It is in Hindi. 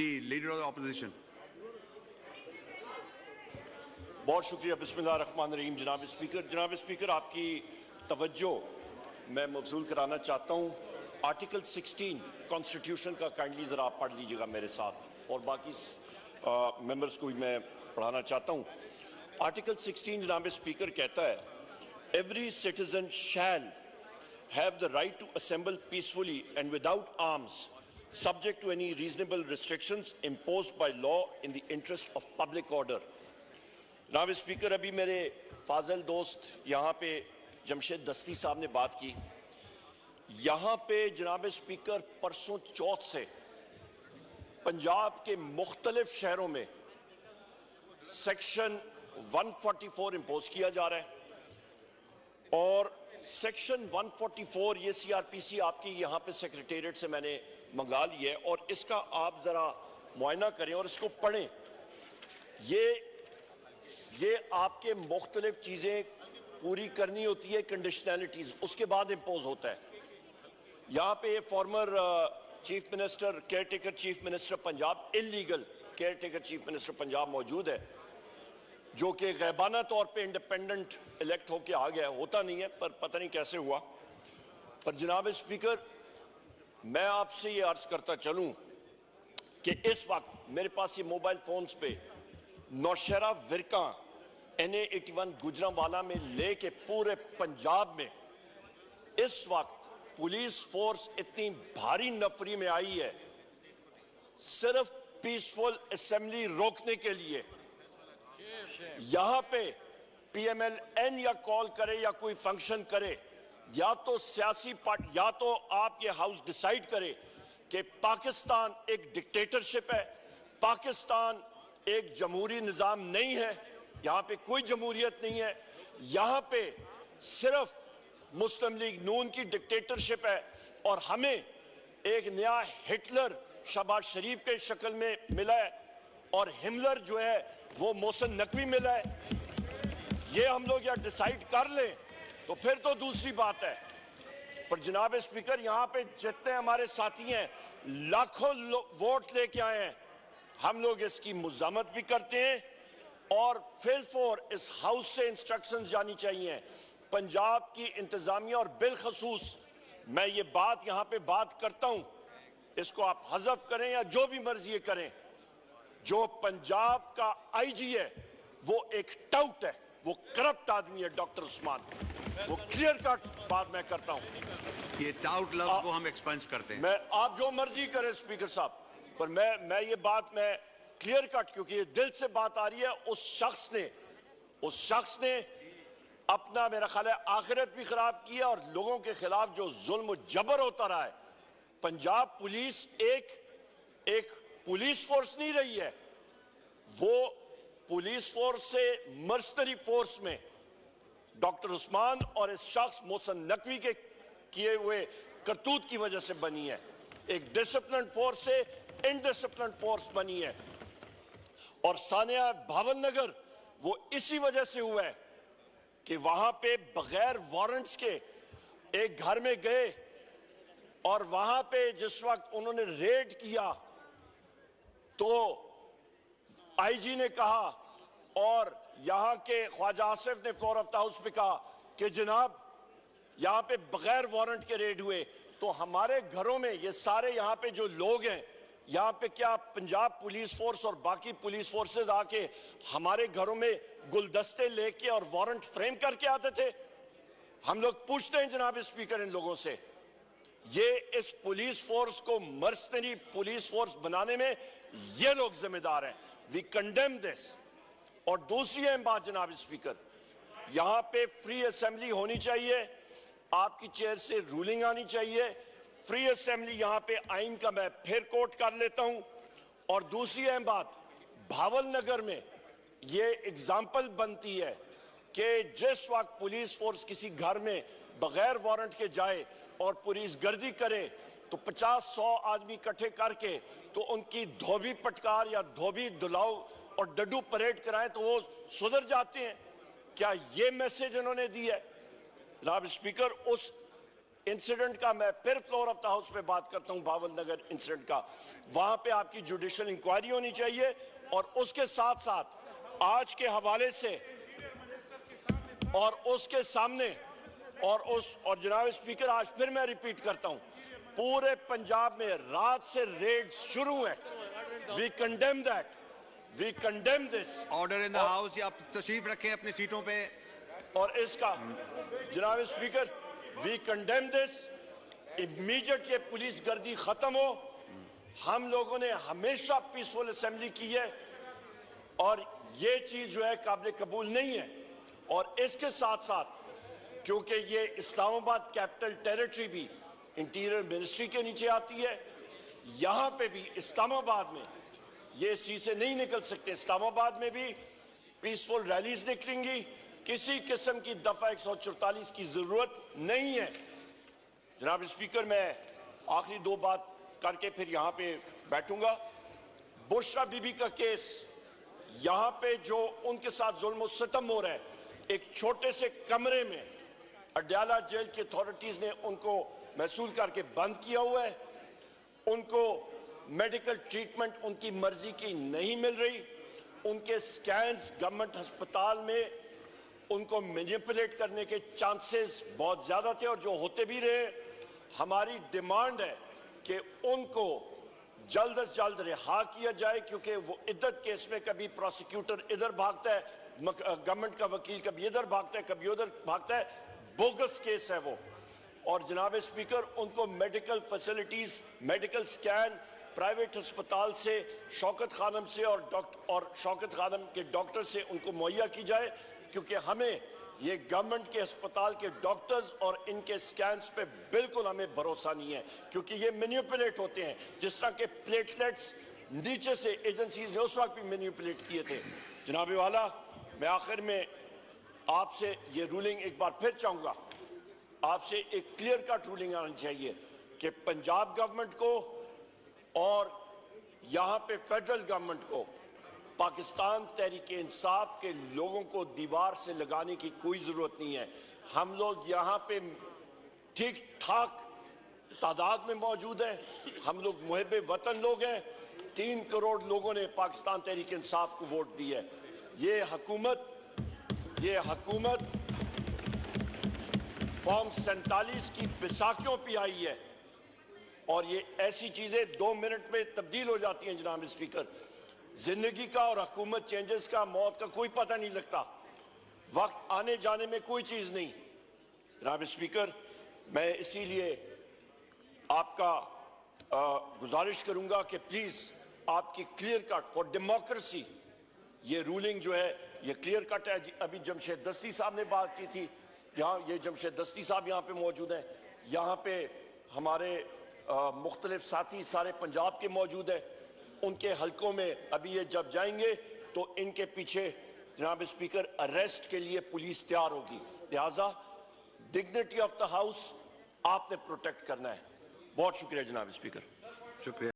The Leader of the Opposition. बहुत शुक्रिया। बिस्मिल्लाहिर्रहमानिर्रहीम। जनाब स्पीकर आपकी तवज्जो मैं मबसूल कराना चाहता हूँ। आर्टिकल 16 कॉन्स्टिट्यूशन का काइंडली ज़रा आप पढ़ लीजिएगा मेरे साथ, और बाकी मेंबर्स को भी मैं पढ़ाना चाहता हूँ। आर्टिकल 16 जनाब स्पीकर कहता है, every citizen shell have the right to assemble peacefully and without arms, subject to any reasonable restrictions imposed by law in the interest of public order. जनाब स्पीकर, अभी मेरे फाजल दोस्त यहाँ पे जमशेद दस्ती साहब ने बात की। यहाँ पे जनाब स्पीकर परसों चौथ से पंजाब के मुख्तलिफ शहरों में सेक्शन 144 इम्पोज किया जा रहा है, और सेक्शन 144 ये सीआरपीसी आपकी यहाँ पे सेक्रेटेरिएट से मैंने मंगा ली है, और इसका आप जरा मुआयना करें और इसको पढ़ें। ये आपके मुख्तलिफ चीजें पूरी करनी होती है, कंडीशनैलिटीज, उसके बाद इम्पोज होता है। यहाँ पे former chief minister, care taker chief minister Punjab, illegal care taker chief minister Punjab मौजूद है, जो कि गैबाना तौर पे इंडिपेंडेंट इलेक्ट होके आ गया। होता नहीं है, पर पता नहीं कैसे हुआ। पर जनाब स्पीकर, मैं आपसे ये अर्ज करता चलूं कि इस वक्त मेरे पास ये मोबाइल फोन्स पे नौशहरा विरका NA 81 गुजरांवाला में लेके पूरे पंजाब में इस वक्त पुलिस फोर्स इतनी भारी नफरी में आई है सिर्फ पीसफुल असेंबली रोकने के लिए। यहां पे PMLN या कॉल करे या कोई फंक्शन करे, या तो सियासी पार्टी, या तो आप ये हाउस डिसाइड करे कि पाकिस्तान एक डिक्टेटरशिप है, पाकिस्तान एक जमहूरी निजाम नहीं है, यहां पे कोई जमहूरियत नहीं है, यहां पे सिर्फ मुस्लिम लीग नून की डिक्टेटरशिप है, और हमें एक नया हिटलर शहबाज शरीफ के शक्ल में मिला है, और हिमलर जो है वो मोहसिन नकवी मिला है। ये हम लोग या डिसाइड कर लें तो फिर तो दूसरी बात है। पर जनाब स्पीकर, यहां पे जितने हमारे साथी हैं लाखों वोट लेके आए हैं, हम लोग इसकी मुज़ामत भी करते हैं, और फिलफोर इस हाउस से इंस्ट्रक्शंस जानी चाहिए पंजाब की इंतजामिया, और बिलखसूस मैं ये बात यहां पे बात करता हूं, इसको आप हज़फ करें या जो भी मर्जी करें, जो पंजाब का IG है वो एक टाउट है, वो करप्ट आदमी है डॉक्टर उस्मान। वो क्लियर कट बात मैं करता हूं। ये टाउट लफ्ज को हम एक्सपेंस करते हैं। मैं आप जो मर्जी करें स्पीकर साहब, पर मैं ये बात मैं क्लियर कट, क्योंकि ये दिल से बात आ रही है। उस शख्स ने अपना, मेरा ख्याल है, आखिरत भी खराब की है, और लोगों के खिलाफ जो जुल्म जबर होता रहा है। पंजाब पुलिस एक पुलिस फोर्स नहीं रही है, वो पुलिस फोर्स से मर्सनरी फोर्स में डॉक्टर उस्मान और इस शख्स मोहसिन नकवी के किए हुए करतूत की वजह से बनी है। एक डिसिप्लिन फोर्स से इनडिसिप्लिन फोर्स बनी है, और सानिया भावलनगर वो इसी वजह से हुआ है कि वहां पे बगैर वारंट्स के एक घर में गए, और वहां पे जिस वक्त उन्होंने रेड किया तो IG ने कहा, और यहां के ख्वाजा आसिफ ने फ्लोर ऑफ द हाउस पे कहा कि जनाब यहां पे बगैर वारंट के रेड हुए। तो हमारे घरों में ये सारे यहां पे जो लोग हैं, यहां पे क्या पंजाब पुलिस फोर्स और बाकी पुलिस फोर्सेस आके हमारे घरों में गुलदस्ते लेके और वारंट फ्रेम करके आते थे? हम लोग पूछते हैं जनाब स्पीकर इन लोगों से, ये इस पुलिस फोर्स को मर्सनरी पुलिस फोर्स बनाने में ये लोग जिम्मेदार हैं। We condemn this. और दूसरी अहम बात जनाब स्पीकर, यहां पे फ्री असेंबली होनी चाहिए, आपकी चेयर से रूलिंग आनी चाहिए, फ्री असेंबली यहां पे आइन का मैं फिर कोट कर लेता हूं। और दूसरी अहम बात, भावलनगर में ये एग्जाम्पल बनती है कि जिस वक्त पुलिस फोर्स किसी घर में बगैर वारंट के जाए और पुलिस गर्दी करे, तो 50-100 आदमी इकट्ठे करके तो उनकी धोबी पटकार या धोबी दुलाओ और डड्डू परेड कराएं तो वो सुधर जाते हैं। क्या ये मैसेज उन्होंने दी है? जनाब स्पीकर, इंसिडेंट का मैं फिर फ्लोर ऑफ द हाउस पे बात करता हूं, भावल नगर इंसिडेंट का। वहां पे आपकी जुडिशियल इंक्वायरी होनी चाहिए और उसके साथ साथ आज के हवाले से और उसके सामने और जनाब स्पीकर, आज फिर मैं रिपीट करता हूं, पूरे पंजाब में रात से रेड शुरू है। We condemn that, we condemn this. Order in the house, आप तशरीफ रखें अपनी सीटों पे। और इसका जनाब speaker, we condemn this. Immediate ये पुलिस गर्दी खत्म हो। हम लोगों ने हमेशा पीसफुल असेंबली की है और ये चीज जो है काबिल कबूल नहीं है। और इसके साथ साथ क्योंकि ये इस्लामाबाद कैपिटल टेरिटरी भी इंटीरियर मिनिस्ट्री के नीचे आती है, यहां पे भी इस्लामाबाद में ये इस चीज से नहीं निकल सकते। इस्लामाबाद में भी पीसफुल रैलीज निकलेंगी, किसी किस्म की दफा 144 की जरूरत नहीं है। जनाब स्पीकर, मैं आखिरी दो बात करके फिर यहां पे बैठूंगा। बुशरा बीबी का केस, यहां पे जो उनके साथ जुल्म सितम हो रहा है, एक छोटे से कमरे में अडयाला जेल की अथॉरिटीज ने उनको महसूल करके बंद किया हुआ है। उनको मेडिकल ट्रीटमेंट उनकी मर्जी की नहीं मिल रही। उनके स्कैन्स गवर्नमेंट अस्पताल में उनको मैनिपुलेट करने के चांसेस बहुत ज्यादा थे और जो होते भी रहे। हमारी डिमांड है कि उनको जल्द से जल्द रिहा किया जाए, क्योंकि वो इद्दत केस में कभी प्रोसिक्यूटर इधर भागता है, गवर्नमेंट का वकील कभी इधर भागता है, कभी उधर भागता है। बोगस केस है वो। और जनाब स्पीकर, उनको medical facilities, medical scan private अस्पताल से, शौकत खानम से और शौकत खानम के डॉक्टर से उनको मुहैया की जाए, क्योंकि हमें ये गवर्नमेंट के अस्पताल के डॉक्टर्स और इनके स्कैन्स पे बिल्कुल हमें भरोसा नहीं है, क्योंकि ये मैनिपुलेट होते हैं। जिस तरह के प्लेटलेट्स नीचे से एजेंसीज ने उस वक्त भी मैनिपुलेट किए थे। जनाब वाला, मैं आखिर में आपसे ये रूलिंग एक बार फिर चाहूंगा, आपसे एक क्लियर कट रूलिंग आनी चाहिए कि पंजाब गवर्नमेंट को और यहां पे फेडरल गवर्नमेंट को पाकिस्तान तहरीक इंसाफ के लोगों को दीवार से लगाने की कोई जरूरत नहीं है। हम लोग यहां पे ठीक ठाक तादाद में मौजूद हैं। हम लोग मुहब्बे वतन लोग हैं। 3 करोड़ लोगों ने पाकिस्तान तहरीक इंसाफ को वोट दी है। ये हुकूमत फॉर्म 47 की बैसाखियों पे आई है और ये ऐसी चीजें 2 मिनट में तब्दील हो जाती हैं। जनाब स्पीकर, जिंदगी का और हुकूमत चेंजेस का, मौत का कोई पता नहीं लगता। वक्त आने जाने में कोई चीज नहीं। जनाब स्पीकर, मैं इसीलिए आपका गुजारिश करूंगा कि प्लीज आपकी क्लियर कट फॉर डेमोक्रेसी ये रूलिंग जो है ये क्लियर कट है। अभी जमशेद दस्ती साहब ने बात की थी, यहाँ ये जमशेद दस्ती साहब यहाँ पे मौजूद हैं। यहाँ पे हमारे मुख्तलिफ साथी सारे पंजाब के मौजूद हैं। उनके हलकों में अभी ये जब जाएंगे तो इनके पीछे जनाब स्पीकर अरेस्ट के लिए पुलिस तैयार होगी। लिहाजा डिग्निटी ऑफ द हाउस आपने प्रोटेक्ट करना है। बहुत शुक्रिया जनाब स्पीकर। शुक्रिया।